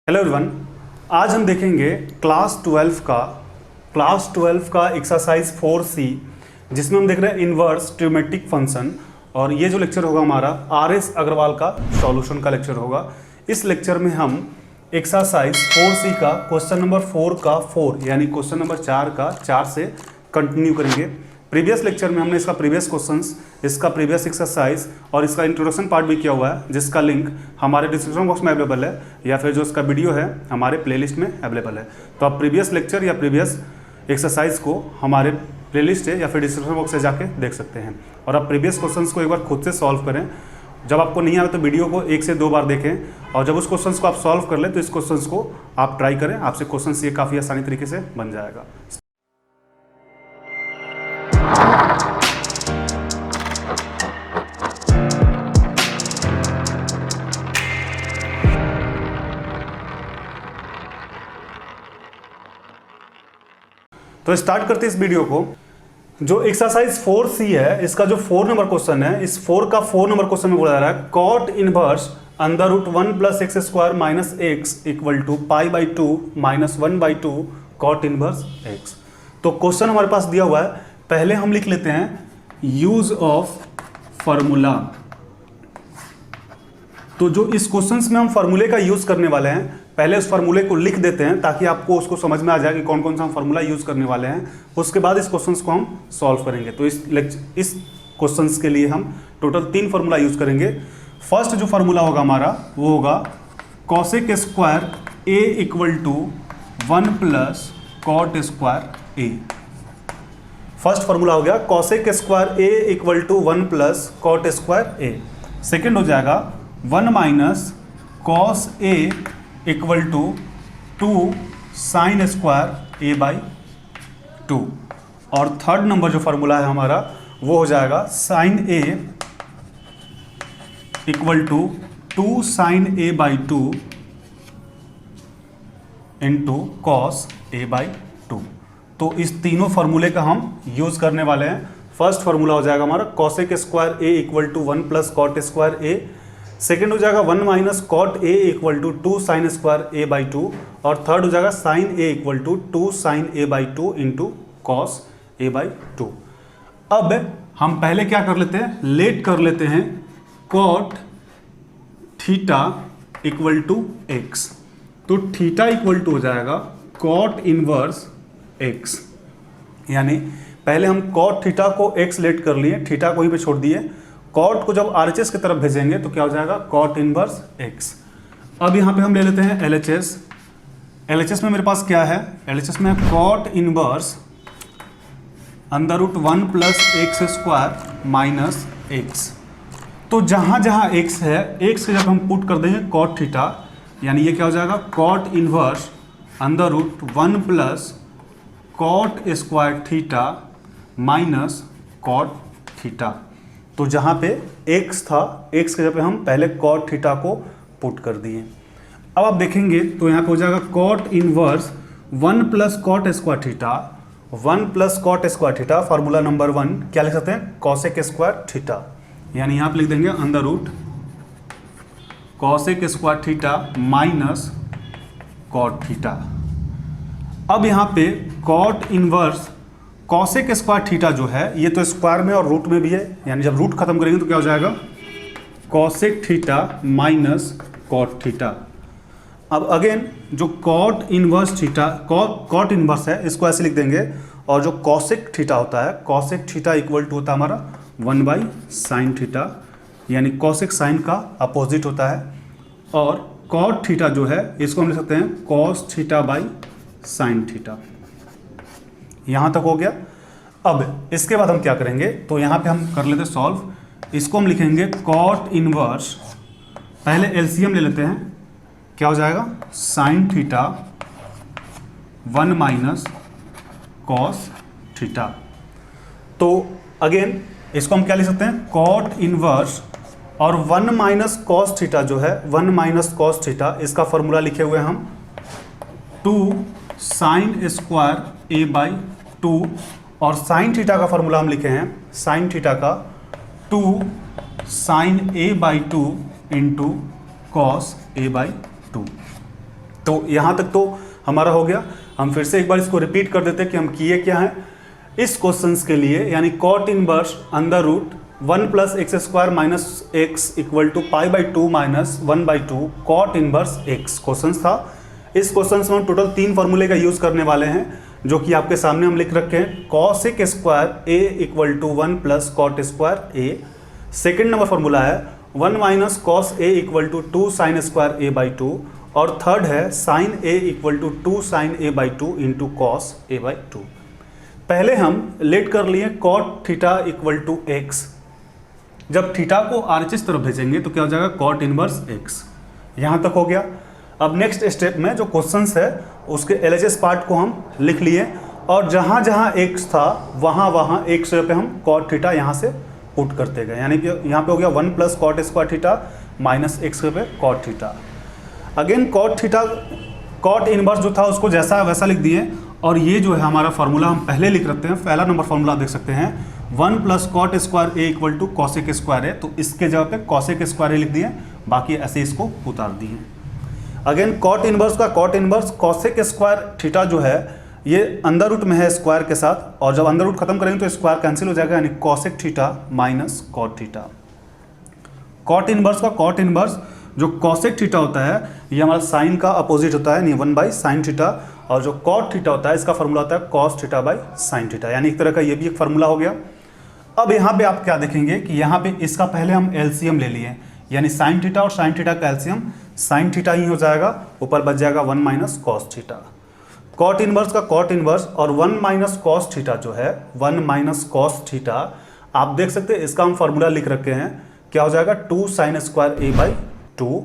Hello everyone, आज हम देखेंगे क्लास 12 का एक्सरसाइज 4C, जिसमें हम देख रहे हैं इन्वर्स ट्रिमेटिक फंक्शन। और ये जो लेक्चर होगा हमारा RS अग्रवाल का सॉल्यूशन का लेक्चर होगा। इस लेक्चर में हम एक्सरसाइज 4C का क्वेश्चन नंबर 4 का 4 यानी क्वेश्चन नंबर 4 का 4 से कंटिन्यू करेंगे। प्रीवियस लेक्चर में हमने इसका प्रीवियस क्वेश्चंस, इसका प्रीवियस एक्सरसाइज और इसका इंट्रोडक्शन पार्ट भी किया हुआ है, जिसका लिंक हमारे डिस्क्रिप्शन बॉक्स में अवेलेबल है या फिर जो इसका वीडियो है हमारे प्लेलिस्ट में अवेलेबल है। तो आप प्रीवियस लेक्चर या प्रीवियस एक्सरसाइज को हमारे प्लेलिस्ट है या फिर डिस्क्रिप्शन बॉक्स से जाके देख सकते हैं। और आप प्रीवियस क्वेश्चंस को एक बार खुद से सॉल्व करें। जब आपको नहीं आए तो वीडियो को 1 से 2 बार देखें, और जब उस क्वेश्चंस को आप सॉल्व कर लें तो इस क्वेश्चंस को आप ट्राई करें। आपसे क्वेश्चंस ये काफ़ी आसानी तरीके से बन जाएगा। तो स्टार्ट करते हैं इस वीडियो को। जो एक्सरसाइज 4C है, इसका जो 4 नंबर क्वेश्चन है, इस 4 का 4 नंबर क्वेश्चन में बोला जा रहा है cot inverse under root 1 plus x square minus x equal to pi by 2 minus 1/2 cot inverse x. तो क्वेश्चन हमारे पास दिया हुआ है। पहले हम लिख लेते हैं यूज ऑफ फॉर्मूला। तो जो इस क्वेश्चन में हम फार्मूले का यूज करने वाले हैं, पहले उस फार्मूले को लिख देते हैं ताकि आपको उसको समझ में आ जाए कि कौन कौन सा हम फार्मूला यूज करने वाले हैं। उसके बाद इस क्वेश्चन को हम सॉल्व करेंगे। तो इस क्वेश्चन के लिए हम टोटल 3 फार्मूला यूज करेंगे। फर्स्ट जो फार्मूला होगा हमारा वो होगा cosec square A equal to 1 plus cot square A. First formula हो गया cosec square A equal to 1 plus cot square A. Second हो जाएगा 1 minus cos A equal to 2 sine square A by 2। और third number जो formula है हमारा वो हो जाएगा sine A equal to 2 sine A by 2 into cos A by 2। तो इस तीनों फार्मूले का हम यूज करने वाले हैं। फर्स्ट फार्मूला हो जाएगा हमारा cosec square A equal to 1 plus cot square A. Second हो जाएगा 1 minus cot A equal to 2 sine square A by 2। और थर्ड हो जाएगा sine A equal to 2 sine A by 2 into cos A by 2। अब हम पहले क्या कर लेते हैं, लेट कर लेते हैं cot theta equal to X. तो थीटा इक्वल टू हो जाएगा कॉट इनवर्स एक्स। यानी पहले हम कॉट थीटा को एक्स लेट कर लिए, थीटा को ही पे छोड़ दिए। कॉट को जब RHS की तरफ भेजेंगे तो क्या हो जाएगा कॉट इनवर्स एक्स। अब यहाँ पे हम ले लेते हैं LHS। LHS में मेरे पास क्या है, LHS में cot inverse under root 1 plus x square minus X. तो जहाँ जहाँ x है, x के जब हम पुट कर देंगे कॉट थीटा, यानी ये क्या हो जाएगा cot inverse under root 1 plus cot square theta minus cot theta. तो जहाँ पे x था, x के जगह हम पहले कॉट थीटा को पुट कर दिए। अब आप देखेंगे तो यहाँ पे हो जाएगा cot inverse 1 plus cot square theta. 1 plus cot square theta formula number 1 क्या लिख सकते हैं कॉसेक स्क्वायर थीटा। यानी यहाँ पे लिख देंगे under root cosec square theta minus cot theta. अब यहाँ पे cot inverse cosec square theta जो है, ये तो स्क्वायर में और रूट में भी है, यानी जब रूट खत्म करेंगे तो क्या हो जाएगा cosec theta minus cot theta. अब अगेन जो cot inverse theta cot inverse है, इसको ऐसे लिख देंगे। और जो कॉसेक थीटा होता है, कॉसेक थीटा इक्वल टू होता है हमारा 1 बाई साइन थीटा, यानी कॉसेक साइन का अपोजिट होता है। और कॉट थीटा जो है इसको हम लिख सकते हैं cos theta by sine theta. यहाँ तक हो गया। अब इसके बाद हम क्या करेंगे, तो यहाँ पे हम कर लेते हैं सॉल्व। इसको हम लिखेंगे कॉट इनवर्स, पहले LCM ले लेते हैं, क्या हो जाएगा sine theta 1 minus cos theta. तो अगेन इसको हम क्या लिख सकते हैं कॉट इनवर्स, और 1 माइनस कॉस थीटा जो है 1 माइनस कॉस थीटा, इसका फॉर्मूला लिखे हुए हम 2 साइन स्क्वायर ए बाई 2। और साइन थीटा का फॉर्मूला हम लिखे हैं साइन थीटा का 2 sine A by 2 into cos A by 2। तो यहाँ तक तो हमारा हो गया। हम फिर से एक बार इसको रिपीट कर देते हैं कि हम किए क्या हैं इस क्वेश्चंस के लिए, यानी cot inverse under root 1 plus x square minus x equal to pi by 2 minus 1/2 cot inverse X question था। इस क्वेश्चन में हम टोटल 3 फॉर्मूले का यूज़ करने वाले हैं, जो कि आपके सामने हम लिख रखे हैं। Cosec square A equal to 1 plus cot square A. Second number formula है 1 minus cos A equal to 2 sine square A by 2। और थर्ड है sine A equal to 2 sine A by 2 into cos A by 2। पहले हम let कर लिए cot theta equal to X. जब theta को RHS तरफ भेजेंगे तो क्या हो जाएगा, कॉट इनवर्स एक्स। यहाँ तक हो गया। अब नेक्स्ट स्टेप में जो क्वेश्चंस है उसके एलएचएस पार्ट को हम लिख लिए, और जहाँ जहाँ एक्स था वहाँ वहाँ एक्स पे हम कॉट थीटा यहाँ से पुट करते गए, यानी कि यहाँ पे हो गया 1 plus cot square theta minus x पे cot theta. Again cot theta cot inverse जो था उसको जैसा वैसा लिख दिए, और ये जो है हमारा फार्मूला हम पहले लिख रखते हैं। पहला नंबर फार्मूला देख सकते हैं 1 plus cot square A equal to cosec square A, तो इसके जगह पे कॉसेक स्क्वायर ए लिख दिए, बाकी ऐसे इसको उतार दिए। अगेन कॉट इनवर्स का cot inverse cosec square theta जो है ये अंडर रूट में है स्क्वायर के साथ, और जब अंडर रूट खत्म करेंगे तो स्क्वायर कैंसिल हो जाएगा, यानी cosec theta minus cot theta. Cot inverse का कॉट इनवर्स जो कॉसेक थीटा होता है ये हमारा साइन का अपोजिट होता है, यानी 1 बाई साइन थीटा, और जो कॉट थीटा होता है इसका फार्मूला होता है cos theta by sine theta, यानी एक तरह का ये भी एक फार्मूला हो गया। अब यहाँ पे आप क्या देखेंगे कि यहाँ पे इसका पहले हम एलसीएम ले लिए, यानी साइन थीटा और साइन थीटा का एलसीएम साइन थीटा ही हो जाएगा, ऊपर बच जाएगा 1 minus cos theta. Cot inverse का कॉट इनवर्स और 1 माइनस कॉस थीटा जो है 1 माइनस कॉस थीटा, आप देख सकते हैं इसका हम फार्मूला लिख रखे हैं, क्या हो जाएगा 2 sine square A by 2,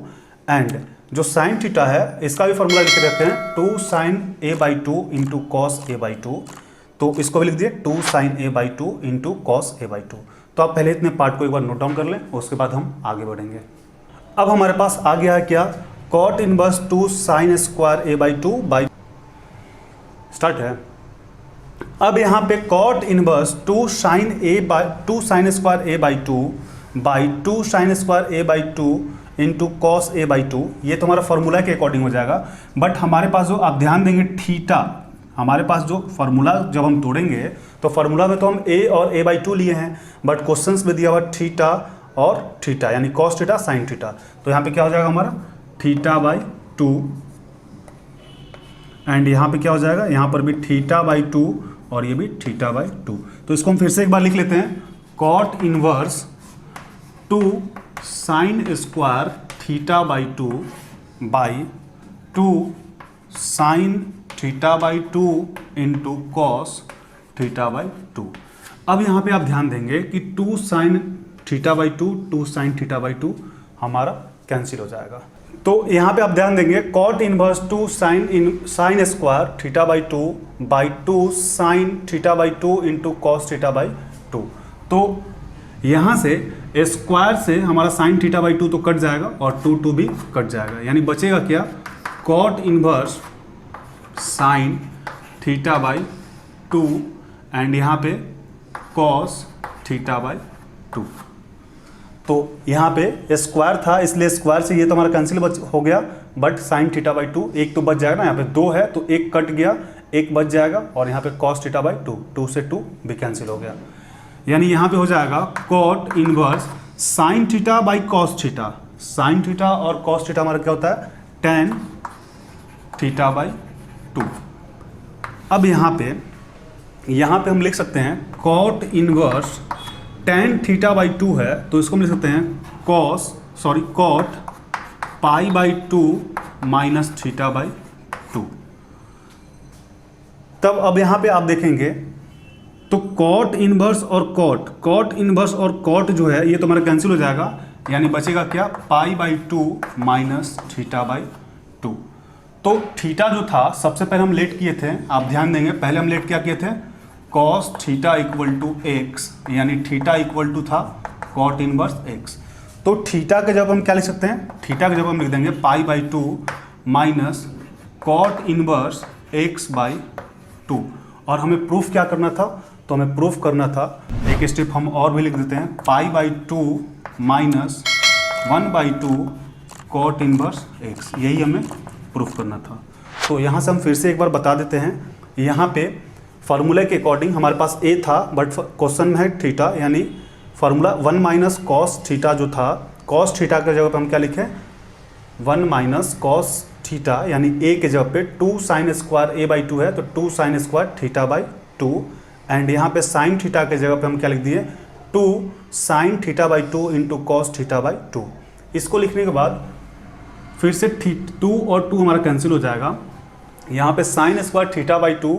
and जो साइन थीटा है इसका भी फार्मूला लिख रखे हैं 2 sine A by 2 into cos A by 2, तो इसको भी लिख दिए 2 sine A by 2 into cos A by 2। तो आप पहले इतने पार्ट को एक बार नोट डाउन कर लें, उसके बाद हम आगे बढ़ेंगे। अब हमारे पास आ गया है क्या, cot inverse 2 sine square A by 2 by start है। अब यहाँ पे cot inverse 2 sine square A by 2 by 2 sine square A by 2 into cos A by 2, ये तो हमारा फॉर्मूला के अकॉर्डिंग हो जाएगा। बट हमारे पास जो आप ध्यान देंगे थीटा, हमारे पास जो फार्मूला जब हम तोड़ेंगे तो फार्मूला में तो हम ए और ए बाई 2 लिए हैं, बट क्वेश्चंस में दिया हुआ थीटा और थीटा, यानी कॉस थीटा साइन थीटा, तो यहाँ पे क्या हो जाएगा हमारा थीटा बाई 2, एंड यहाँ पे क्या हो जाएगा, यहाँ पर भी थीटा बाई 2 और ये भी थीटा बाई 2। तो इसको हम फिर से एक बार लिख लेते हैं, cot inverse 2 sine square theta by 2 by 2 sine theta by 2 into cos theta by 2। अब यहाँ पे आप ध्यान देंगे कि 2 sine theta by 2 sine theta by 2 हमारा कैंसिल हो जाएगा। तो यहाँ पे आप ध्यान देंगे cot inverse 2 sine square theta by 2 by 2 sine theta by 2 into cos theta by 2। तो यहाँ से स्क्वायर से हमारा साइन थीटा बाई 2 तो कट जाएगा और 2 भी कट जाएगा, यानी बचेगा क्या, cot inverse sine theta by 2 and यहाँ पे कॉस थीटा बाई 2। तो यहाँ पे स्क्वायर था इसलिए स्क्वायर से ये तो हमारा कैंसिल हो गया, बट साइन थीटा बाई 2 एक तो बच जाएगा ना, यहाँ पे 2 है तो एक कट गया, एक बच जाएगा, और यहाँ पे कॉस थीटा बाई 2 से 2 भी कैंसिल हो गया, यानी यहाँ पे हो जाएगा cot inverse sine theta by cos theta. Sine theta और कॉस थीटा हमारा क्या होता है, टेन थीटा बाई 2। अब यहाँ पे हम लिख सकते हैं cot inverse tan theta by 2 है, तो इसको हम लिख सकते हैं cot pi by 2 minus theta by 2। तब अब यहाँ पे आप देखेंगे तो कॉट इनवर्स और कॉट इनवर्स और कॉट जो है ये तो हमारा कैंसिल हो जाएगा, यानी बचेगा क्या, pi by 2 minus theta by 2। तो थीटा जो था सबसे पहले हम लेट किए थे, आप ध्यान देंगे पहले हम लेट क्या किए थे, cos theta equal to X, यानी थीटा इक्वल टू था कॉट इनवर्स एक्स। तो थीटा के जब हम क्या लिख सकते हैं, थीटा के जब हम लिख देंगे pi by 2 minus cot inverse X by 2, और हमें प्रूफ क्या करना था, तो हमें प्रूफ करना था, एक स्टेप हम और भी लिख देते हैं, pi by 2 minus 1/2 cot inverse X, यही हमें प्रूफ करना था। तो यहाँ से हम फिर से एक बार बता देते हैं, यहाँ पे फार्मूले के अकॉर्डिंग हमारे पास ए था, बट क्वेश्चन में है थीटा, यानी फार्मूला 1 माइनस कॉस थीटा जो था, कॉस थीटा के जगह पे हम क्या लिखें 1 माइनस कॉस थीटा, यानी ए के जगह पे 2 साइन स्क्वायर ए बाई 2 है तो 2 sine square theta by 2, and यहाँ पे साइन थीटा के जगह पे हम क्या लिख दिए 2 sine theta by 2 into cos theta by 2। इसको लिखने के बाद फिर से 2 और 2 हमारा कैंसिल हो जाएगा, यहाँ पे साइन स्क्वायर थीटा बाई 2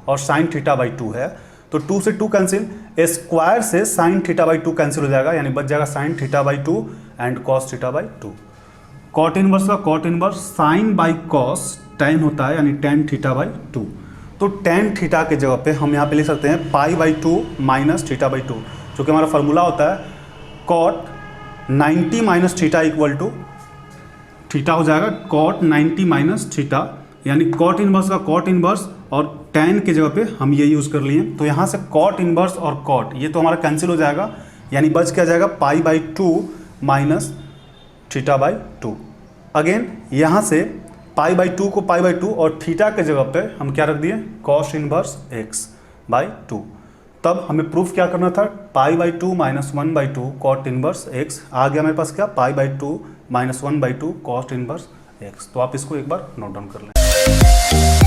और साइन थीटा बाई 2 है तो 2 से 2 कैंसिल, स्क्वायर से साइन थीटा बाई 2 कैंसिल हो जाएगा, यानी बच जाएगा sine theta by 2 and cos theta by 2। Cot inverse का cot inverse sine by cos tan होता है, यानी टेन थीटा बाई 2, तो टेन थीटा के जगह पे हम यहाँ पे लिख सकते हैं pi by 2 minus theta by 2, जो कि हमारा फार्मूला होता है cot 90 minus theta equal to theta हो जाएगा कॉट 90 माइनस थीटा, यानी कॉट इनवर्स का कॉट इनवर्स और टेन के जगह पे हम ये यूज़ कर लिए। तो यहाँ से कॉट इनवर्स और कॉट ये तो हमारा कैंसिल हो जाएगा, यानी बच क्या जाएगा पाई by 2 minus theta by 2। Again यहाँ से पाई बाई 2 को पाई बाई 2 और थीटा के जगह पे हम क्या रख दिए कॉस इनवर्स एक्स बाई 2। तब हमें प्रूफ क्या करना था pi by 2 minus 1 by 2 cot inverse x, आ गया मेरे पास क्या pi by 2 minus 1 by 2 cot inverse x. तो आप इसको एक बार नोट डाउन कर लें।